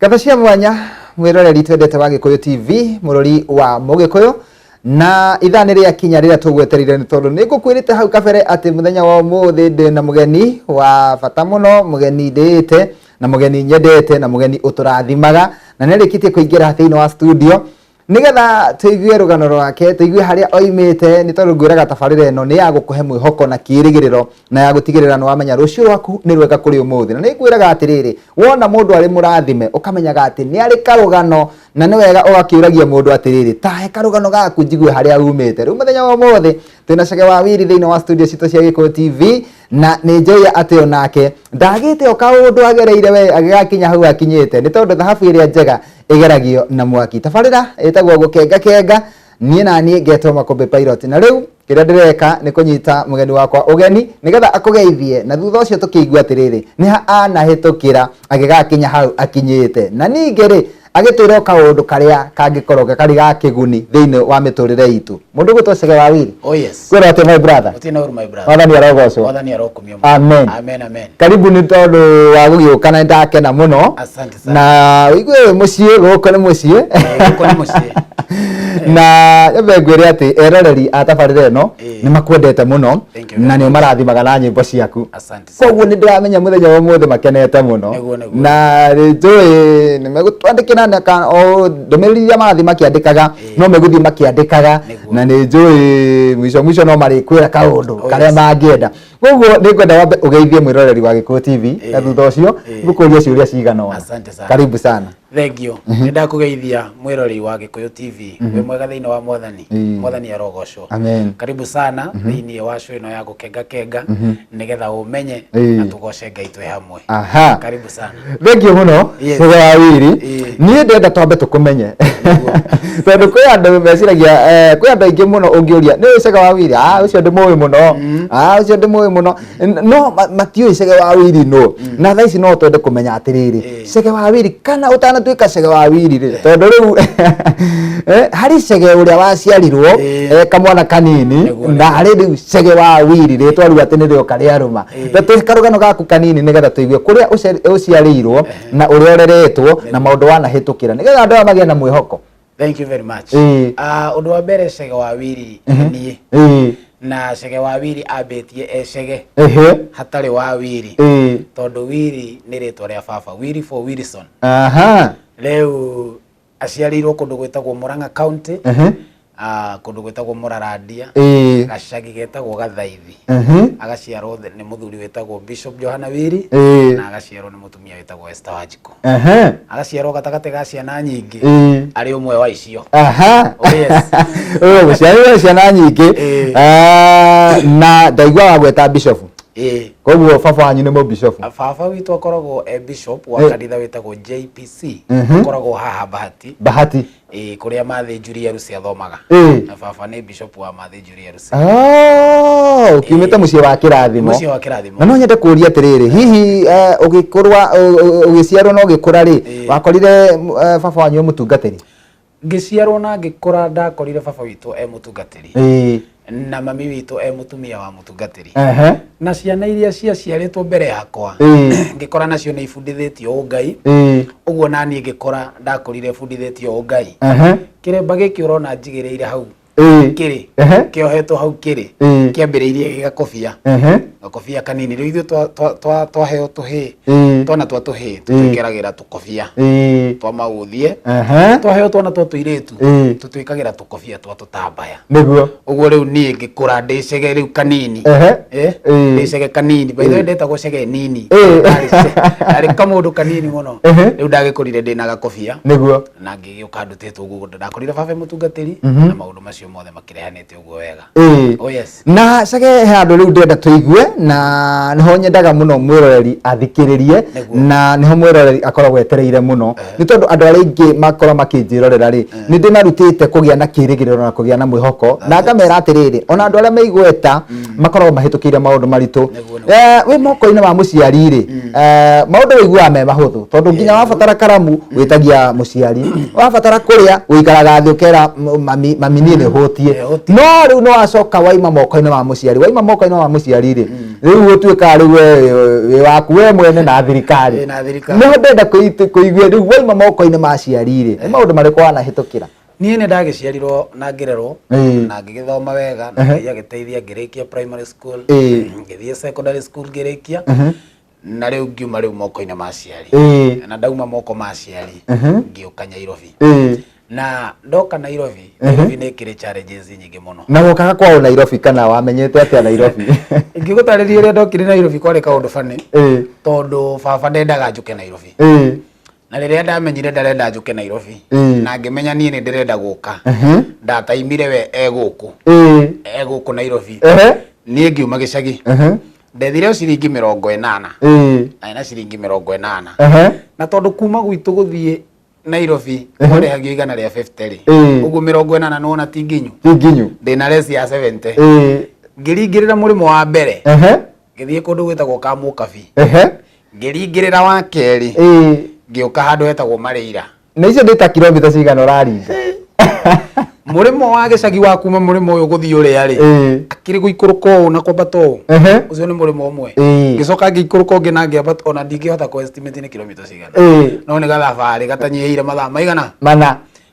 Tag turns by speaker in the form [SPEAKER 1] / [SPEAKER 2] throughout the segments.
[SPEAKER 1] Kathashia mwanya mwiroreri twendete wa Gikuyu TV murori wa Mugikuyu na ithane ria kinya rira tugweterire ni tondu nigukwirite hau kabere ati muthenya wa umuthi ndi na mugeni wa bata muno, mugeni ndite na mugeni nyendete na mugeni uturathimaga na nirikitie kuingira thiini wa studio nigetha tuigue rugano rwake, tuigue haria oimite ni tondu ngwiraga tabarire eno ni ya gukuhe mwihoko na kirigiriro na ya gutigirira no amenya rucio rwaku ni rwega kuri umuthi na nigwiraga atiriri wona mundu ari murathime ukamenyaga ati ni ari karugano na ni wega ugakiuragia mundu atiriri tahe karugano gaku njigue haria umite. Riu muthenya wa umuthi twina Chege Wawiri thiini wa studio citu cia Gikuyu TV na ni njoya ati onake ndagite o kaundu agereire we agigakinya hau akinyite ni tondu thahabu iria njega igeragio na mwaki. Tabarira etagwo gukenga kenga nie na nie ngetwo Makombe Pilot na riu kira ndireka ni kunyita mugeni wakwa ugeni nigetha akugeithie na thutha ucio tukiigua atiriri ni ha anahitukira agigakinya hau akinyite na ningere agitwira kaundu karia kangikoroga kari ga kiguni thiini wa miturire itu mundu gutwa Chege Wawiri.
[SPEAKER 2] Oh yes.
[SPEAKER 1] Kwira ati my brother.
[SPEAKER 2] Utina uri my brother.
[SPEAKER 1] Wathani arogocwo.
[SPEAKER 2] Wathani arokumio.
[SPEAKER 1] Amen.
[SPEAKER 2] Amen amen.
[SPEAKER 1] Karibu ni tondu wa gugiuka na ndakena muno.
[SPEAKER 2] Asante sana.
[SPEAKER 1] Na igwe mucie guko ni mucie.
[SPEAKER 2] Guko ni mucie.
[SPEAKER 1] Na yabe ngwire ati eroreri atabarire eno ni makwendete muno na ni marathimaga na nyimbo ciaku.
[SPEAKER 2] Asante sana.
[SPEAKER 1] Koguo ni ndiramenya muthenya wa muthe makenete muno na njui ni megutwandikira na o ndomereri ya marathi makiandikaga no meguthi makiandikaga na ni njui mwisho no marikwira kaundu karia mangienda. Koguo ni ngwenda wambe ugeithie mwiroreri wa Gikuyu TV na thutha ucio ngukuria ciuria cigana.
[SPEAKER 2] Asante sana.
[SPEAKER 1] Karibu sana.
[SPEAKER 2] Thank you. Nenda kugeithia mwirori wa Gikuyu TV we mwega thiini wa Mwathani. Mwathani arogocwo.
[SPEAKER 1] Amen.
[SPEAKER 2] Karibu sana thiini wa show ino ya gukenga kenga nigetha umenye na tugoce Ngai twi hamwe.
[SPEAKER 1] Aha.
[SPEAKER 2] Karibu sana.
[SPEAKER 1] Thank you muno Chege Wawiri. Nie ndenda twambe tukumenye tondu kwi andu meciragia kwi andu aingi muno ungiuria ni Chege Wawiri ucio ndimuwi muno ucio ndimuwi muno no matiui Chege Wawiri no na thaici no twende kumenya atiriri Chege Wawiri kana utana tuika Chege Wawiri ri tondu riu hari Chege uria waciarirwo kamwana kanini na hari riu Chege Wawiri ri twaru ati ni rio karia ruma tatu karugano gaku kanini nigetha tuigue kuria uciarirwo na uria ureretwo na maundu wanahitukira nigetha andu magie na mwihoko.
[SPEAKER 2] Thank you very much. Undu wa mbere Chege Wawiri nie na Chege Wawiri abetie Chege hatari Wawiri tondu Wiri ni ritwa ria baba Wiri for Wilson. Aha. Leo aciarirwo kundu gwetagwo Murang'a County kundu gwetagwo Muraradia gacagi getagwo Gathaithi agaciarwo ni muthuri wetagwo Bishop Johana Wiri na agaciarwo ni mutumia wetagwo Esther Wanjiku agaciarwo gatagate ga ciana nyingi ari umwe wa icio. Oh yes.
[SPEAKER 1] Guciarwo ciana nyingi na ndaigua wa gweta Bishop. Koguo baba wanyu ni mu Bishop.
[SPEAKER 2] Baba witu akoragwo Bishop wa kanitha wetagwo JPC akoragwo haha Bahati kuria mathinjuri Arusi athomaga na baba ni Bishop wa mathinjuri Arusi.
[SPEAKER 1] Ukiumite mucie wa kirathimo.
[SPEAKER 2] Mucie wa kirathimo.
[SPEAKER 1] Na no nyende kuria atiriri hihi ugikurwa ugiciarwo no gikura ri wakorire baba wanyu mutungatiri?
[SPEAKER 2] Ngiciarwo na ngikura ndakorire baba witu mutungatiri na mami witu mutumia wa mutungatiri na ciana iria ciaciaritwo mbere yakwa ngikora nacio ni ibundithitio Ngai uguo nani ngikora ndakorire bundithitio Ngai kiremba giki urona njigireire hau kiri kiohetwo hau kiri kiambiriirie gigakobia gakobia kanini riu ithu twaheo tuhi twana twatuhi tutwikiragira tukobia twa mauthie twaheo twana twatuiritu tutwikagira tukobia twa tutambaya niguo uguo riu nie ngikura ndi Chege riu kanini ndi Chege kanini by the way ndetagwo Chege nini ari kamundu kanini muno riu ndagikurire ndina gakobia niguo na ngigiuka ndutitwo uguo ndakorire baba mutungatiri na maundu macio mothe makirehanite uguo wega. Oh yes. Na Chege handu riu ndenda tuigue na niho nyendaga muno mwiroreri athikiririe na niho mwiroreri akoragwo etereire muno ni tondu andu aria ingi makora makinjirorera ri ni ndimarutite kugia na kirigiriro na kugia na mwihoko na ngamera atiriri ona andu aria meigweta makoragwo mahitukire maundu maritu wi moko-ini wa muciari ri maundu wiguaga me mahuthu tondu nginya wabatara karamu witagia muciari wabatara kuria uikaraga thi ukera mami nie ni hutie no riu no acoka waima moko-ini wa muciari waima moko-ini wa muciari ri
[SPEAKER 1] riu utuika riu we waku we mwene na thirikari no ndenda kuigua riu waima moko-ini ma aciari ri maundu mariko wanahitukira
[SPEAKER 2] niĩ nĩ ndagĩciarirwo na ngĩrerwo na ngĩgĩthoma wega na Ngai agĩteithia ngĩrĩkia primary school ngĩthiĩ secondary school ngĩrĩkia na rĩu ngiuma rĩu moko-inĩ ma aciari na ndauma moko ma aciari ngĩũka Nairobi na ndoka Nairobi Nairobi nĩ ĩkĩrĩ challenges nyingĩ mũno
[SPEAKER 1] na gũkaga kwao Nairobi kana wamenyete atĩa Nairobi
[SPEAKER 2] ingĩgũtarĩria ũrĩa ndokire Nairobi kwarĩ kaũndũ funny tondũ baba ndendaga njũke Nairobi na rĩrĩa ndamenyire ndarenda njũke Nairobi na ngĩmenya niĩ nĩ ndĩrenda gũka ndataimire we egũkũ Nairobi niĩ ngiuma gĩcagi ndethire o ciringi 80 na ciringi 80 na tondũ kuma gwitũ gũthiĩ Nairobi kwarĩhagio 150 rĩ ũguo 80 nona ti nginyu ndĩna resi ya 70 ngĩringĩrĩra mũrĩmo wa mbere ngĩthiĩ kũndũ gwĩtagwo Kamũkabi ngĩringĩrĩra wa kerĩ ngĩũka handũ hetagwo Marĩira
[SPEAKER 1] na icio ndĩta kilomita cigana ũraringa
[SPEAKER 2] mũrĩmo wa gĩcagi wa kuma mũrĩmo ũyũ gũthiĩ ũrĩa rĩ akĩrĩ gũikũrũka ũũ na kwambata ũũ ũcio nĩ mũrĩmo ũmwe ngĩcoka ngĩikũrũka ũngĩ na ngĩambata ona ndingĩhota ku estimate nĩ kilomita cigana no nĩ gathabarĩ gatanyihĩire mathaa maigana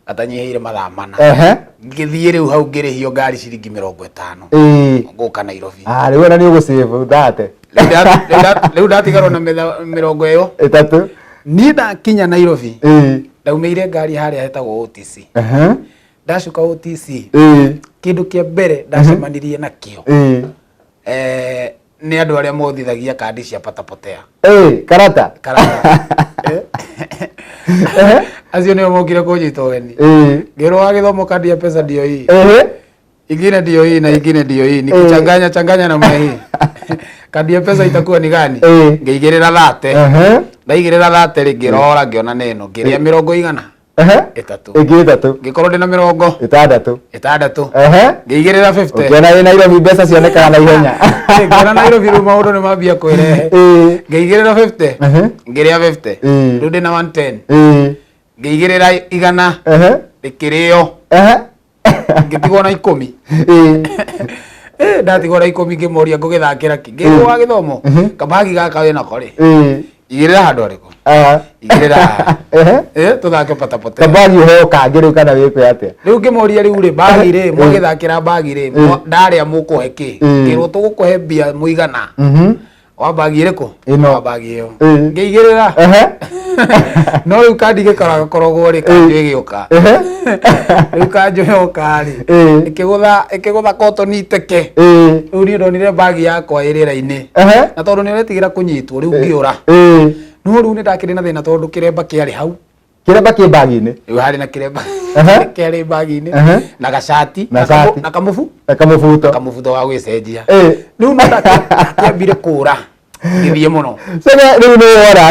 [SPEAKER 2] gatanyihĩire mathaa 4 ngĩthiĩ rĩu hau ngĩrĩhio ngari ciringi 50 ngũka Nairobi
[SPEAKER 1] rĩu ona nĩ ũgũsave thate
[SPEAKER 2] rĩu ndatigarwo na 30 niĩ ndakinya Nairobi ndaumĩire ngari harĩa hetagwo OTC ndacuka OTC kĩndũ kĩa mbere ndacemanirie nakĩo nĩ andũ arĩa mothithagia kandi cia patapotea
[SPEAKER 1] karata
[SPEAKER 2] acio nĩo mokire kũnyita ũgeni ngĩrwo wa gĩthomo kandi ya pesa ndio hii ingine ndio hii na ingine ndio hii nikichanganya na mwe hii kandi ya pesa itakuwa ni gani ngĩigĩrĩra thate ndaigĩrĩra thate rĩ ngĩrora ngĩona neno ngĩrĩa 100 3 ngĩkorwo ndĩ na 60 ngĩigĩrĩra 50
[SPEAKER 1] ngĩona Nairobi mbeca cionekaga na ihenya
[SPEAKER 2] ngĩona Nairobi rĩu maũndũ nĩ mambia kwĩrehe ngĩigĩrĩra 50 ngĩrĩa 50 rĩu ndĩ na 110 ngĩigĩrĩra 100 rĩkĩrĩo ngĩtigwo na 10 ndatigwo na 10 ngĩmoria ngũgĩthakĩra kĩ ngĩrwo wa gĩthomo kabagi gaka wĩna korĩ igĩrĩra handũ arĩkũ igĩrĩra tũthake patapote
[SPEAKER 1] kabagi hoka ngĩrĩu kana wĩkwe atĩa
[SPEAKER 2] rĩu ngĩmoria rĩu rĩ bagi rĩ mũgĩthakĩra bagi rĩ ndarĩa mũkũhe kĩ ngĩrwo tũgũkũhe mbia mũigana wa bagi ĩrĩkũ wa bagi ĩyo ngĩigĩrĩra no rĩu kandi gĩkoragwo rĩ kanjũ ĩgĩũka rĩu kanjũ yoka rĩ ĩkĩgũtha kotoni iteke rĩu niĩ ndonire bagi yakwa ĩrĩra-inĩ na tondũ nĩ ũretigĩra kũnyitwo rĩu ngĩũra no rĩu nĩ ndakĩrĩ na thĩna tondũ kĩremba kĩarĩ hau
[SPEAKER 1] kĩremba kĩ bagi-inĩ
[SPEAKER 2] rĩu harĩ na kĩremba kĩarĩ bagi-inĩ na gacati na kamũbuto wa gwĩcenjia rĩu no ndakĩambire kũũra ngĩthiĩ mũno
[SPEAKER 1] rĩu nĩ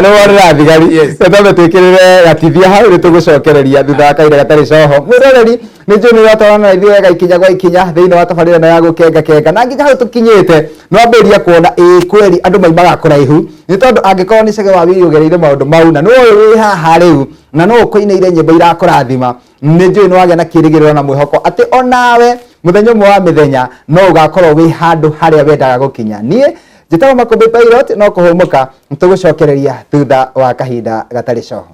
[SPEAKER 1] wora thigari tũtambe twĩkĩrĩre gatithia hau nĩ tũgũcokereria thutha wa kahinda gatarĩ coho mwĩroreri nĩ njũĩ nĩ ũratwarana na ithuĩ wega ikinya gwa ikinya thĩinĩ wa tabarĩra ĩno ya gũkenga na nginya hau tũkinyĩte no ambĩrĩria kuona kweri andũ maimaga kũraihu nĩ tondũ angĩkorwo nĩ Chege Wawiru ũgereire maũndũ mau na nĩwe wĩ haha rĩu na no ũkũinĩire nyĩmbo irakũrathima nĩ njũĩ nĩ wagĩa na kĩĩrĩgĩrĩro na mwĩhoko atĩ onawe mũthenya ũmwe wa mĩthenya no ũgakorwo wĩ handũ harĩa wendaga gũkinya niĩ njĩtagwo Makũmbĩ Pilot no kũhũmũka tũgũcokereria thutha wa kahinda gatarĩ coho.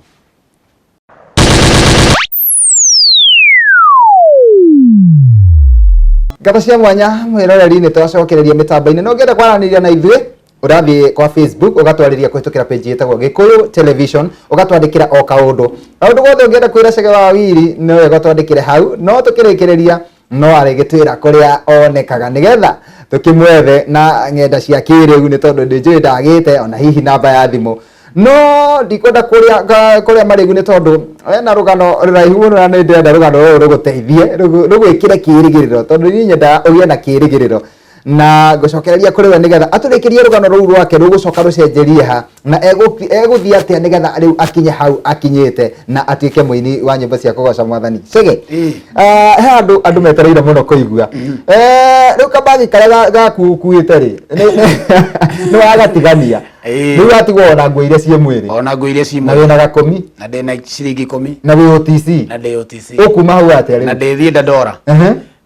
[SPEAKER 1] Ngabo cia mwanya mwĩroreri nĩ twacokereria mĩtambo-inĩ no ngenda kwaranĩria na ithuĩ ũrathiĩ kwa Facebook ũgatwarĩria kũhĩtũkĩra page ĩtagwo Gĩkũyũ Television ũgatwandĩkĩra o kaũndũ gothe ũngĩenda kwĩra Chege Wawiru no wega ũtwandĩkĩre hau no tũkĩrĩkĩrĩria no arĩgĩtwĩra kũrĩa onekaga nĩgetha tũkĩmwethe na ng'enda cia kĩrĩu nĩ tondũ ndĩnjũĩ ndagĩte ona hihi namba ya thimũ no ndikwenda kũrĩa marĩgu nĩ tondũ na rũgano rũraihu mũno na nĩ ndĩrenda rũgano rũrũ rũgũteithie rũgwĩkĩre kĩĩrĩgĩrĩro tondũ niĩ nyendaga ũgĩe na kĩĩrĩgĩrĩro na ngũcokereria kũrĩ we nĩgetha atũrĩkĩrie rũgano rũu rwake rũgũcoka rũcenjerie ha na egũthiĩ atĩa nĩgetha rĩu akinye hau akinyĩte na atuĩke mũini wa nyĩmbo cia kũgoca Mwathani. Chege he andũ metereire mũno kũigua rĩu kabagi karĩa gakuĩte rĩ nĩ wagatigania rĩu watigwo ona nguo iria ciĩ mwĩrĩ na wĩna gakũmi
[SPEAKER 2] na ndĩna ciringi 10
[SPEAKER 1] na wĩ OTC
[SPEAKER 2] na ndĩ OTC
[SPEAKER 1] ũkuma hau atĩa rĩu
[SPEAKER 2] na ndĩthiĩ Dandora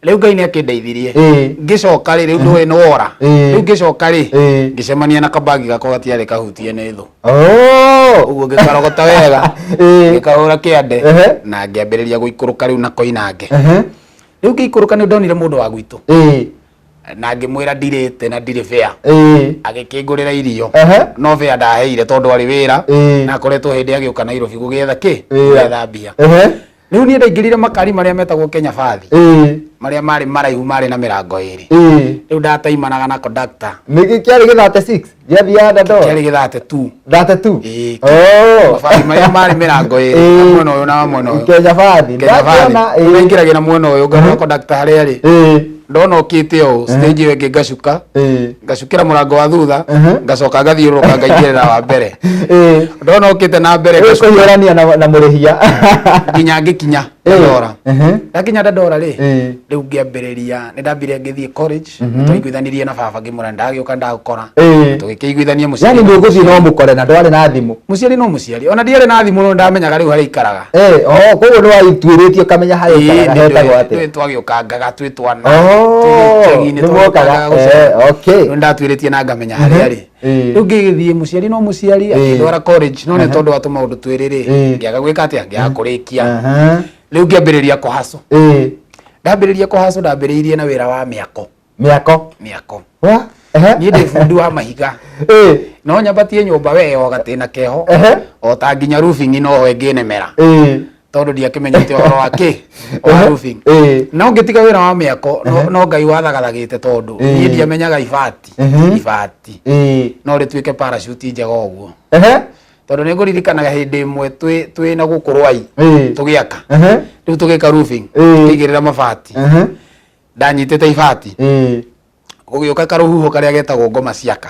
[SPEAKER 2] riu Ngai ni akindeithirie ngicoka ri riu ndwe no ora riu ngicoka ri ngicemania na kabagi gakwa gatiari kahutie ni thu uguo ngikarogota wega ngikahura kiande na ngiambiriria guikuruka riu na koinange riu ngikuruka ni ndonire mundu wa gwitu na ngimwira ndirite na ndiri fea agikingurira irio no fea ndaheire tondu ari wira na akoretwo hindi agiuka Nairobi gugetha ki gugetha mbia riu ni ndaingirire makari maria metagwo Kenya Fathi maria mari maraihu mari na mirango iri riu ndataimanaga na conductor
[SPEAKER 1] niki kiari githate 6 githia Dandora
[SPEAKER 2] kiari githate 2
[SPEAKER 1] mabari
[SPEAKER 2] maria mari mirango iri mwena uyu na mwena uyu
[SPEAKER 1] Kenya Fathi
[SPEAKER 2] ingiragira mwena uyu ngona conductor haria ri ndona okite o stage iyo ngacuka ngacukira murango wa thutha ngacoka ngathiuruka ngaingirira wa mbere ndona okite na mbere
[SPEAKER 1] ngacukurania na murihia
[SPEAKER 2] nginya ngikinya Dandora ndakinya Dandora ri riu ngiambiriria ni ndambire ngithie college twaiguithanirie na baba ngimura ndagiuka ndagukora tugikiguithania muciari
[SPEAKER 1] yani nduguthi no mukore na ndwari na thimu
[SPEAKER 2] muciari no muciari ona ndiare na thimu no ndamenyaga riu hari ikaraga
[SPEAKER 1] koguo no waituiritie kamenya hari ikaraga hetagwo ati
[SPEAKER 2] twagiukangaga twitwana ndatuiritie na ngamenya hari ari riu ngigithie muciari no muciari akindwara college no ni tondu wa tumaundu twiriri ngiaga gwika atia ngiaga kurikia riu ngiambiriria kuhaso ndambiriria kuhaso ndambiriirie na wira wa miako ni ndi fundu wa mahiga no nyambatie nyumba weo gatina keho o ta nginya roofing no ho nginemera tondu ndiakimenyete uhoro wa ki wa roofing no ngitiga wira wa miako no Ngai wathagathagite tondu ni ndiamenyaga ibati no rituike parachute njega uguo tondu ni nguririkanaga hindi imwe twi na gukurwai tugiaka riu tugika roofing tigirira mabati ndanyitite ibati gugiuka karuhuho karia getagwo ngoma ciaka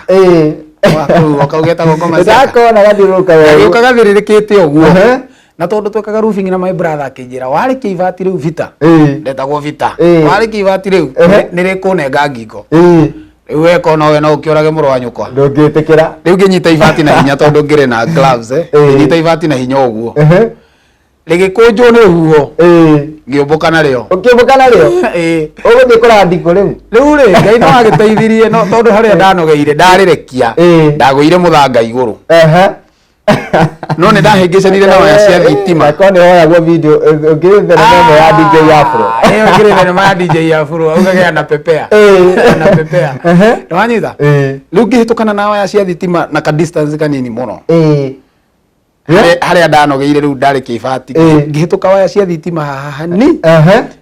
[SPEAKER 2] karuhuho kau getagwo ngoma ciaka
[SPEAKER 1] ndakona gathiruka wega
[SPEAKER 2] giuka gathiririkite uguo na tondu twekaga roofing na my brother akijira wari kibati riu vita ndetagwo vita wari kibati riu nirikunenga ngingo riu weko no we no ukiorage muru wa nyukwa
[SPEAKER 1] ndungitikira
[SPEAKER 2] riu nginyita ibati na hinya tondu ngire na gloves nginyita ibati na hinya uguo rigikunjwo ni ruo ngiumbuka nario
[SPEAKER 1] ukiumbuka nario uguthi kurandiko riu
[SPEAKER 2] ri Ngai no agiteithirie no tondu haria ndanogeire ndarirekia ndaguire muthanga iguru no ne ndahingicanire na waya cia thitima
[SPEAKER 1] kone oyagwo video ngire thenema ya DJ Afro
[SPEAKER 2] ngire thenema ya DJ Afro augaga na pepea no wanyita riu ngihitukana na waya cia thitima na ka distance kanini muno haria ndanogeire riu ndari kibati ngihituka waya cia thitima haha ni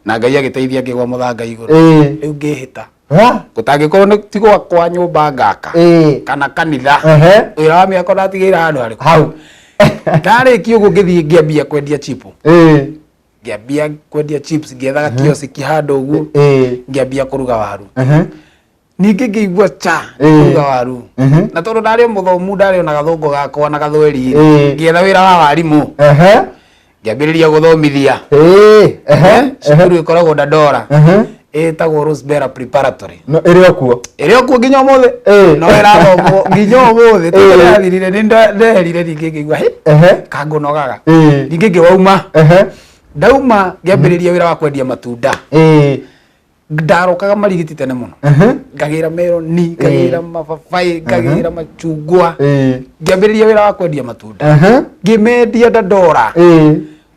[SPEAKER 2] na Ngai agiteithia ngigwa muthanga iguru riu ngihita gutangikorwo ni tigwa kwa nyumba ngaka kana kanitha wira wa miako ndatigira handu hariku
[SPEAKER 1] hau
[SPEAKER 2] ndariki uguo ngithie ngiambia kwendia chipu ngiambia kwendia chips ngiethaga kioski handu uguo ngiambia kuruga waru ningi ngigua cha kuruga waru na tondu ndari muthomu ndari ona gathungu gakwa na gathweri ngietha wira wa warimu ngiambiriria guthomithia cukuru ikoragwo Dandora etagwo Rosebera Preparatory
[SPEAKER 1] no iri okuo
[SPEAKER 2] nginya umuthi no irathomwo nginya umuthi turathirire ni ndeherire ningi ngigua kangunogaga ningi ngiwauma ndauma ngiambiriria wira wa kwendia matunda ndarokaga marigiti tene muno ngagira meroni ngagira mababai ngagira machungwa ngiambiriria wira wa kwendia matunda ngimendia Dandora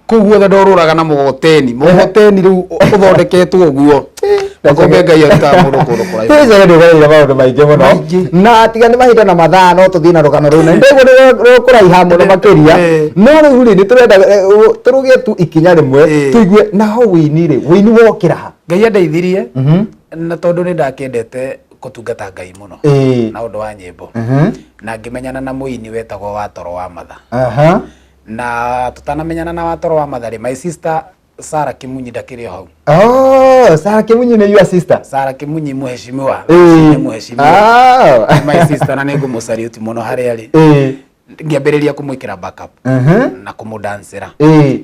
[SPEAKER 2] kuguo Dandora uraga na mugoteni riu uthondeketwo uguo nakombe Ngai aruta mundu kundu kuraihu
[SPEAKER 1] hizo ndio wira maundu maingi muno na tiga ni mahinda na mathaa no tuthii na rugano ruu na ndego kuraiha muno makiria no riu ni turenda turugie tu ikinya rimwe tuigue naho wini wokira ha
[SPEAKER 2] Ngai andeithirie na tondu ni ndakendete kutungata Ngai muno na undu wa nyimbo na ngimenyana na muini wetagwo Watoro wa Matha na tutanamenyana na Watoro wa Matha my sister Sarah Kimunyi ndakiri hau
[SPEAKER 1] Sarah Kimunyi ni your sister
[SPEAKER 2] Sarah Kimunyi muheshimiwa ni muheshimiwa my sister na ningu musariuti muno hari ari ngiambiriria kumwikira backup na kumudancera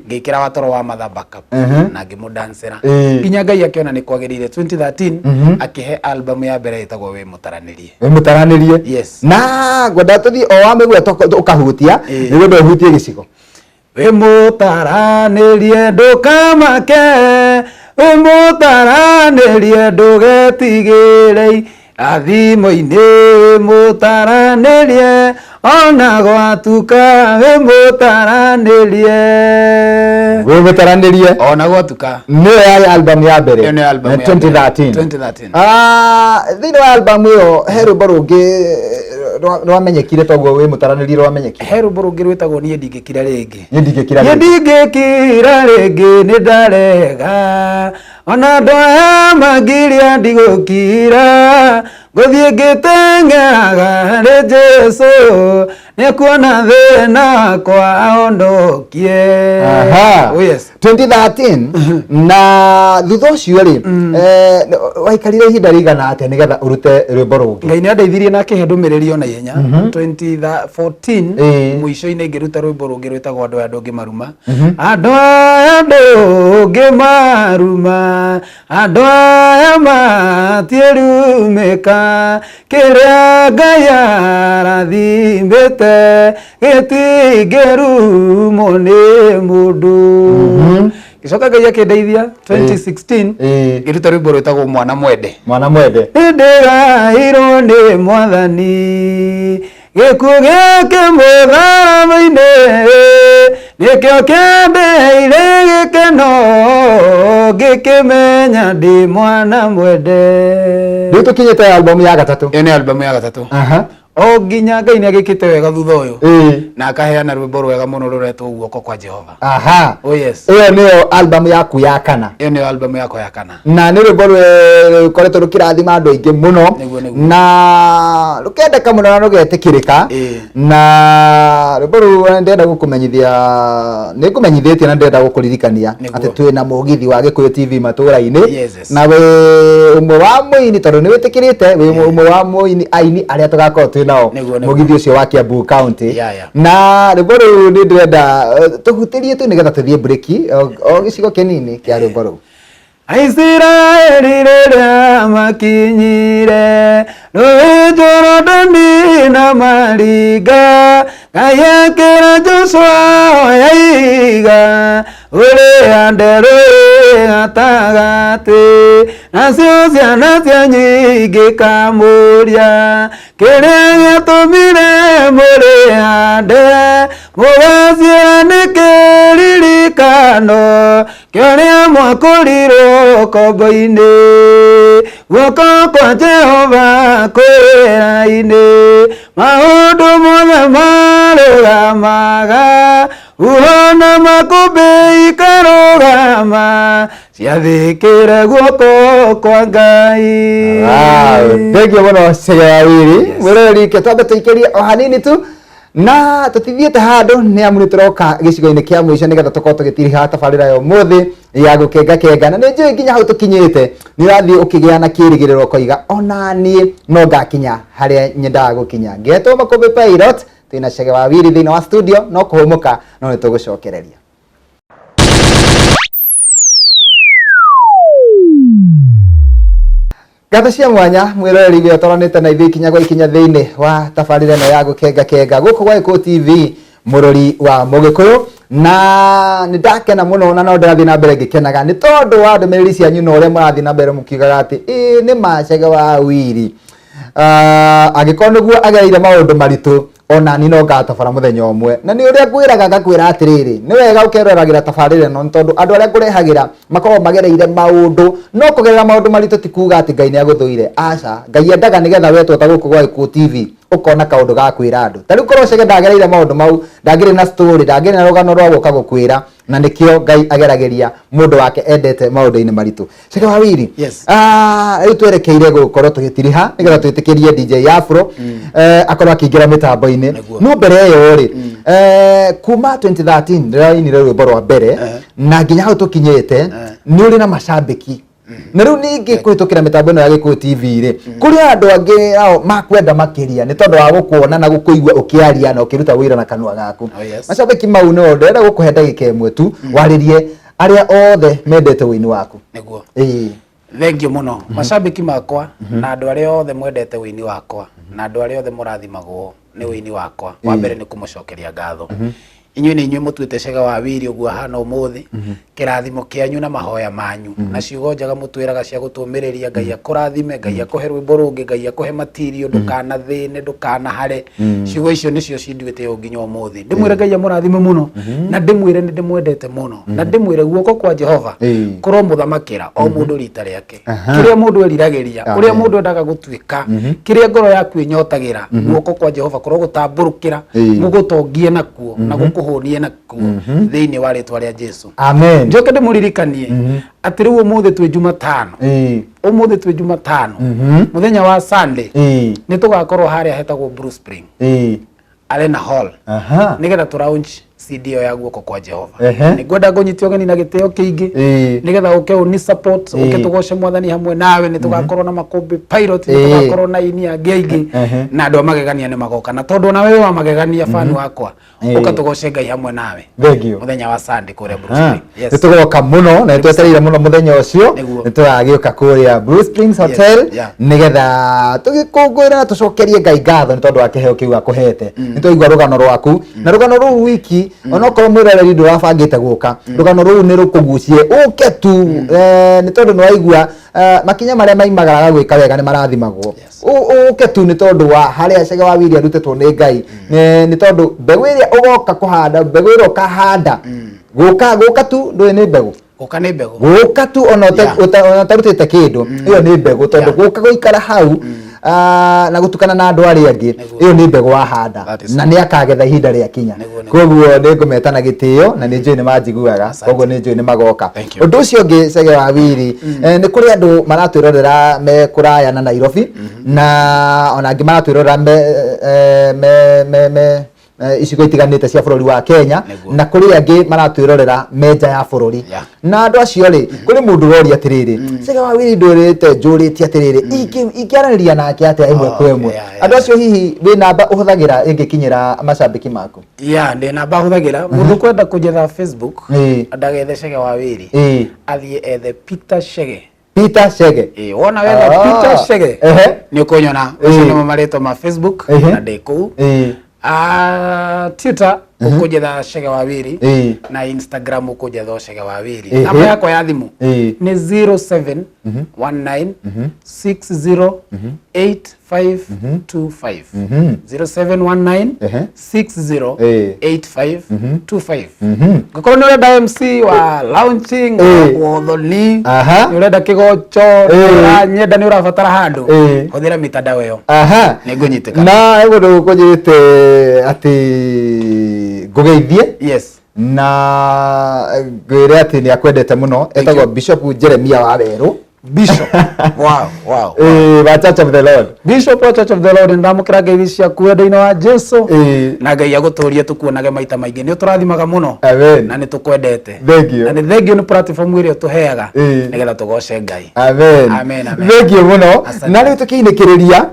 [SPEAKER 2] ngikira Watoro wa Matha backup na ngimudancera nginya Ngai akiona ni kwagirire 2013 akihe album ya mbere itagwo we mutaranirie yes
[SPEAKER 1] na ngoda tuthi o wa migwe ukahutia niwe ndo hutie gicigo
[SPEAKER 2] we mutaranirie ndukamake mutaranĩrie ndũgetigĩre athimo-inĩ mutaranĩrie ona gwatuka
[SPEAKER 1] mutaranĩrie
[SPEAKER 2] ona gwatuka
[SPEAKER 1] nĩyo ya album ya mbere 2013 thĩinĩ wa album ĩyo he rwĩmbo rũngĩ rwamenyekire toguo wĩ mutaranĩrie rwamenyekire
[SPEAKER 2] he rwĩmbo rũngĩ rwĩtagwo niĩ ndingĩkira rĩngĩ nĩ ndarega ona andũ aya mangiria ndigũkira ngũthiĩ ngĩteng'eraga rĩ Jesu nĩkuona thĩna wakwa ahonokie.
[SPEAKER 1] Oh yes. 2013 na thutha ũcio rĩ waikarire ihinda rĩigana atĩa nĩgetha ũrute rwĩmbo rũngĩ?
[SPEAKER 2] Ngai nĩandeithirie na akĩhe ndũmĩrĩri ona ihenya. 2014 mũico-inĩ ngĩruta rwĩmbo rũngĩ rwĩtagwo andũ aya ndũngĩmaruma. Andũ aya ndũngĩmaruma, andũ aya matiĩrumĩka, kĩrĩa Ngai arathimĩte gĩtingĩrumwo nĩ mũndũ. Gicoka Ngai akĩndeithia 2016 ngĩruta rwĩmbo rwĩtagwo mwana mwende. Nĩndĩrairwo nĩ Mwathani gĩkuũ gĩake mũthama-inĩ nĩkĩo kĩandeire gĩkeno ngĩkĩmenya ndĩ mwana mwende.
[SPEAKER 1] Rĩu tũkinyĩte album ya gatatũ.
[SPEAKER 2] Ĩyo nĩ album ya gatatũ. O nginya Ngai nĩagĩkĩte wega thutha ũyũ na akaheana rwĩmbo rwega mũno rũretwo guoko kwa Jehova. Oh yes.
[SPEAKER 1] Ĩyo nĩyo album yaku ya kana.
[SPEAKER 2] Ĩyo nĩyo album yakwa ya kana.
[SPEAKER 1] Na nĩ rwĩmbo rũkoretwo rũkĩrathima andũ aingĩ mũno na rũkendeka mũno na rũgetĩkĩrĩka na rwĩmbo rũu ndenda gũkũmenyithia nĩngũmenyithĩtie na ndenda gũkũririkania atĩ twĩna mũgithi wa Gĩkũyũ TV matũũra-inĩ na wĩ ũmwe wa mũini tondũ nĩ wĩtĩkĩrĩte wĩ ũmwe wa mũini aini arĩa tũgakorwo nao mũgithi ũcio wa Kiambu County na rwĩmbo rũu nĩ ndĩrenda tũhutĩrie tu nĩgetha tũthiĩ break o gĩcigo kĩnini kĩa rwĩmbo rũu.
[SPEAKER 2] Aisiraeli rĩrĩa makinyire rũĩ Jorodani na maringa, Ngai akĩra Joshua yaiga ũrĩa nderũĩ gatagatĩ, nacio ciana cia nyingĩ kamũria kĩrĩa gĩatũmire mũrĩande, mũgaciĩra nĩ kĩririkano kĩrĩa mwakũrirwo kombo-inĩ, guoko kwa Jehova kwĩra-inĩ, maũndũ mothe marũgamaga, uhona makũmbĩ ikarũgama, ciathĩkĩre guoko kwa Ngai.
[SPEAKER 1] Thengiũ mũno Chege Wawiri. Mwĩroreri twambe tũikĩrie o hanini tu na tũtithiĩte handũ nĩ amu nĩ tũroka gĩcigo-inĩ kĩa mũico nĩgetha tũkorwo tũgĩtiriha tabarĩra ya ũmũthĩ ya gũkenga na nĩ njũĩ nginya hau tũkinyĩte nĩ ũrathiĩ ũkĩgĩa na kĩĩrĩgĩrĩro ũkoiga ona niĩ no ngakinya harĩa nyendaga gũkinya. Ngetwo Makũmbĩ Pilot, twĩna Chege Wawiri thĩinĩ wa studio, no kũhũmũka no nĩ tũgũcokereria. Ngatho cia mwanya mwĩroreri gĩ ũtoranĩte na ithuĩ ikinya gwa ikinya thĩinĩ wa tabarĩra ĩno ya gũkenga gũkũ gwa Gĩkũyũ TV mũrori wa Mũgĩkũyũ, na nĩ ndakena mũno na no ndĩrathiĩ na mbere ngĩkenaga nĩ tondũ wa ndũmĩrĩri cianyu na ũrĩa mũrathiĩ na mbere mũkiugaga atĩ nĩ ma Chege Wawiri angĩkorwo nĩguo agereire maũndũ maritũ ona ni no ngatabara mũthenya ũmwe, na nĩ ũrĩa ngwĩraga ngakwĩra atĩrĩrĩ nĩ wega ũkeroragĩra tabarĩra ĩno tondũ andũ arĩa ngũrehagĩra makoragwo magereire maũndũ, no kũgerera maũndũ maritũ ti kuuga atĩ Ngai nĩagũthũire, aca Ngai endaga nĩgetha wetwo ta gũkũ gwa Gĩkũyũ TV ũkona kaũndũ ga kwĩra andũ. Ta rĩu korwo Chege ndagereire maũndũ mau, ndangĩrĩ na story, ndangĩrĩ na rũgano rwa gũka gũkwĩra, na nĩkĩo Ngai ageragĩria mũndũ wake endete maũndũ-inĩ maritũ. Chege Wawiri, rĩu twerekeire gũkorwo tũgĩtiriha nĩgetha twĩtĩkĩrie DJ Afro akorwo akĩingĩra mĩtambo-inĩ. No mbere ĩyo rĩ kuma 2013 rĩrĩa ainire rwĩmbo rwa mbere na nginya hau tũkinyĩte nĩ ũrĩ na macambĩki. Na rĩu ningĩ kũhĩtũkĩra mĩtambo ĩno ya Gĩkũyũ TV rĩ, kũrĩ andũ angĩ ao makwenda makĩria nĩ tondũ wa gũkuona na gũkũigua ũkĩaria na ũkĩruta wĩra na kanua gaku. Macambĩki mau no ndĩrenda gũkũhe ndagĩka ĩmwe tu warĩrie arĩa othe mendete wĩini waku.
[SPEAKER 2] Nĩguo. Thengiũ mũno macambĩki makwa na andũ arĩa othe mwendete wĩini wakwa na andũ arĩa othe mũrathimagwo nĩ wĩini wakwa. Wa mbere nĩ kũmũcokeria ngatho inyuĩ nĩ inyuĩ mũtuĩte Chege wa Wili ũguo hana ũmũthĩ kĩrathimo kĩanyu na mahoya manyu na ciugo njega mũtwĩraga cia gũtũmĩrĩria Ngai akũrathime Ngai akũhe rwĩmbo rũngĩ Ngai akũhe material ndũkanathĩne ndũkanahare ciugo icio nĩcio cinduĩte nginya ũmũthĩ ndĩmwĩre Ngai amũrathime mũno na ndĩmwĩre nĩ ndĩmwendete mũno na ndĩmwĩre guoko kwa Jehova korwo mũthamakĩra o mũndũ rita rĩake kĩrĩa mũndũ eriragĩria ũrĩa mũndũ endaga gũtuĩka kĩrĩa ngoro yaku ĩnyotagĩra guoko kwa Jehova korwo gũtambũrũkĩra mũgũtongie nakuo na gũkũhũnie nakuo thĩinĩ wa rĩtwa rĩa Jesu
[SPEAKER 1] amen
[SPEAKER 2] njoke ndĩmũririkanie atĩ rĩu ũmũthĩ twĩ Jumatano ũmũthĩ twĩ Jumatano mũthenya wa Sunday nĩ tũgakorwo harĩa hetagwo Blue Spring Arena Hall nigetha tũ launch CD ya guoko kwa Jehova nĩngwenda ngũnyitio geni na gĩtĩo kĩingĩ nigetha ũke ũni support ũke tũgoce mwathani hamwe nawe nĩ tũgakorwo na makũmbĩ pilot nĩ tũgakorwo na ini angĩ na andũ magegania nĩ magoka na tondũ na wewe wa magegania fan wakwa ũka tũgoce Ngai hamwe nawe mũthenya wa Sunday kũrĩa Blue Spring
[SPEAKER 1] nĩ tũgoka mũno na twetereire mũno mũthenya ũcio nĩ tũgagĩũka kũrĩa Blue Springs Hotel nigetha tũgĩkũngũĩra na tũcokerie Ngai ngatho nĩ tondũ wa kĩheo kĩu akũhete nĩ tũigua rũgano rwaku na rũgano rũu wiki onokorwo mwĩroreri ndũrabangĩte gũka rũgano rũu nĩ rũkũgucie ũke tu nĩ tondũ nĩ waigua makinya marĩa maimagaraga gwĩka wega nĩ marathimagwo ũke tu nĩ tondũ wa harĩa Chege wa Wili arutĩtwo nĩ Ngai nĩ tondũ mbegũ ĩrĩa ũgoka kũhanda mbegũ ĩrĩa ũkahanda gũka tu ndũĩ nĩ mbegũ
[SPEAKER 2] gũka nĩ mbegũ
[SPEAKER 1] gũka tu ona ũtarutĩte kĩndũ ĩyo nĩ mbegũ tondũ gũka gũikara hau na gutukana na andu ari angi iyo ni mbegu wahanda na ni akagetha ihinda ria kinya koguo ni ngumeta na gitio na ni njui ni manjiguaga koguo ni njui ni magoka undu ucio ungi Chege wa Wili ni kuri andu maratwirorera me kuraya na Nairobi na ona angi maratwirorera me icigo itiganite cia bururi wa Kenya na kuri angi maratwirorera menja ya bururi na andu acio ri kuri mundu roria atiriri Chege wa Wili ndurite njuriti atiriri ikiaraniria nake atia imwe kwa imwe andu acio hihi wi namba uhuthagira ingikinyira macambiki maku
[SPEAKER 2] ndi namba huthagira mundu kwenda kujetha Facebook ndagethe Chege wa Wili athie ethe Peter Chege wona wetha Peter Chege ni ukunyona ucio ni mamarĩtwa ma Facebook na ndeku Twitter ukujetha Chege wa Wili na Instagram ukujetha Chege wa Wili namba yako ya thimu ni 0719608525 0719608525 ngakoro ni urenda MC wa launching wa thoni ni urenda kigocho nyenda ni urabatara handu huthira mitandao iyo ni ngunyitĩka
[SPEAKER 1] na egodo ukujite ati ngugeithie na ngwire ati ni akwendete muno etagwo Bishop Jeremia Waweru
[SPEAKER 2] Bishop wow
[SPEAKER 1] wa Church of the Lord
[SPEAKER 2] Bishop wa Church of the Lord ndamukira ngeithi cia kwenda-inĩ wa Jesu na Ngai agũtũrie tukuonage maita maingĩ nĩ ũtũrathimaga muno na nĩ tũkwendete na nĩ thengiũ nĩ platform ĩrĩa tũheaga nĩgetha tũgoce Ngai
[SPEAKER 1] amen thengiũ muno na rĩu tũkĩinĩkĩrĩria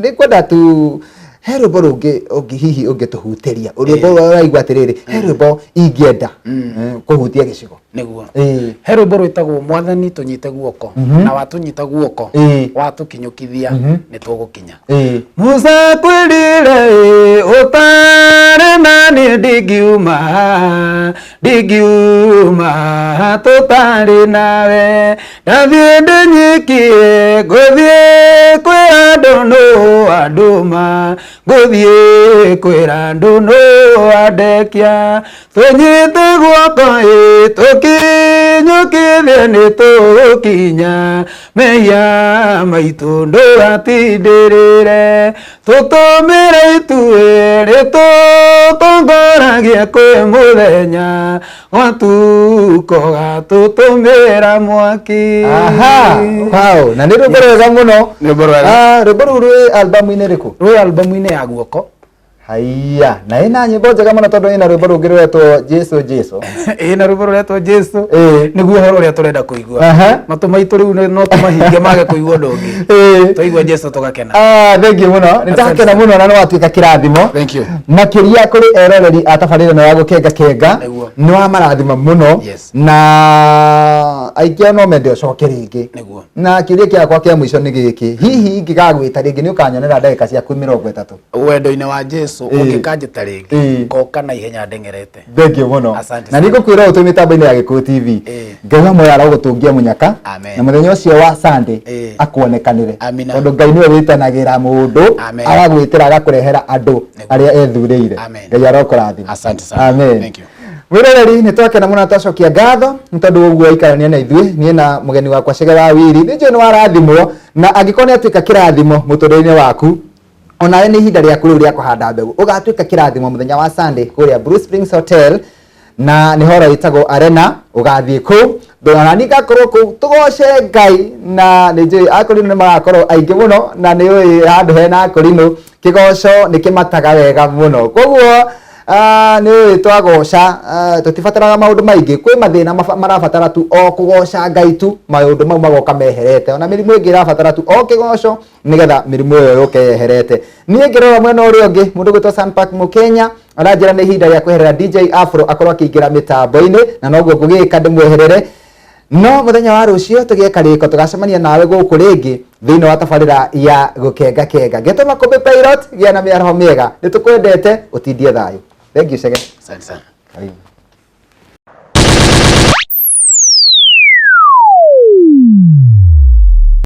[SPEAKER 1] nĩ kwenda tu he rwĩmbo rũngĩ hihi ũngĩtũhutĩria rwĩmbo ũraigua atĩrĩrĩ he rwĩmbo ingĩenda kũhutia gĩcigo
[SPEAKER 2] nĩguo he rwĩmbo rwĩtagwo mwathani tũnyite guoko na watũnyita guoko watũkinyũkithia nĩ tũgũkinya Musa kwĩrire ũtarĩ nani ndingiuma tũtarĩ nawe ndathiĩ ndĩnyikie ngũthiĩ kwĩra andũ no andũma ngũthiĩ kwĩra andũ no andekia tũnyite guoko tũkinyũkithie nĩ tũgũkinya mehia maitũ ndũgatindĩrĩre tũtũmĩre ituĩrĩ tũtongoragie kwĩ mũthenya gwatukoga tũtũmĩra mwaki
[SPEAKER 1] na nĩ rwĩmbo rwega mũno rwĩmbo rũu rwĩ albamu-inĩ rĩkũ
[SPEAKER 2] rwĩ albamu-inĩ ya guoko
[SPEAKER 1] haiya na ina nyimbo njega mũno tondũ ina rwĩmbo rũngĩ rwetwo Jesu
[SPEAKER 2] ina rwĩmbo rwetwo Jesu nĩguo horo ũrĩa tũrenda kũigua matũ maitũ rĩu no tũmahinge mage kũigua ũndũ ũngĩ tũigua Jesu tũgakena
[SPEAKER 1] thengiũ mũno nĩndakena mũno na nĩ watuĩka kĩrathimo makĩria kũrĩ eroreri a tabarĩra ĩno ya gũkenga nĩ wamarathima mũno na aingĩ no mende ũcoke rĩngĩ na kĩũria gĩakwa kĩa mũico nĩ gĩkĩ hihi ingĩgagwĩta rĩngĩ nĩ ũkanyonera ndagĩka ciaku 30
[SPEAKER 2] wendo-inĩ wa Jesu rucucu ungikanjita ringi ngoka na ihenya ndengerete.
[SPEAKER 1] Thengio muno. Na niko kwira utu mitambo-ini ya Gikuyu TV. Ngai moyo ara gutungia munyaka na muthenya ucio wa Sunday akuonekanire. Tondu Ngai niwe witanagira mundu agagwitira agakurehera andu aria ethureire. Ngai arokurathima.
[SPEAKER 2] Asante sana.
[SPEAKER 1] Amen.
[SPEAKER 2] Thank you.
[SPEAKER 1] Mwiroreri ni twakena muno twacokia ngatho ntondu uguo aikarania na ithuĩ nie na mugeni wakwa Chege Wawiri nĩnjũĩ nĩ warathimwo na angĩkorwo nĩ atuĩka kĩrathimo mũtũrĩre-inĩ waku onawe nĩ ihinda rĩaku rĩu rĩa kũhanda mbegũ ũgatuĩka kĩrathimo mũthenya wa Sunday kũrĩa Blue Springs Hotel na nĩ horo ĩtagwo Arena ũgathiĩ kũu ndona ngakorwo kũu tũgoce Ngai na nĩnjũĩ akũrinũ nĩ magakorwo aingĩ mũno na nĩ handũ hena akũrinũ kĩgoco nĩ kĩmataga wega mũno koguo nĩ twagoca tutibataraga maundu maingi kwi mathina marabatara tu o kugoca Ngai tu maundu mau magoka meherete ona mirimu ingi irabatara tu o kigoco nigetha mirimu iyo yoke yeherete nie ngirora mwena uria ungi mundu gwitwa Sunpark Mukenya aranjira ni ihinda ria kweherera DJ Afro akorwo akiingira mitambo-ini na noguo ngugika ndimweherere no muthenya wa rucio tugieka riko tugacemania nawe guku ringi thiini wa tabarira ya gukenga kenga ngeto Makombe Pilot gia na miarho miega nitukwendete utindie thayo. Thank you, Chege.
[SPEAKER 2] Asante sana.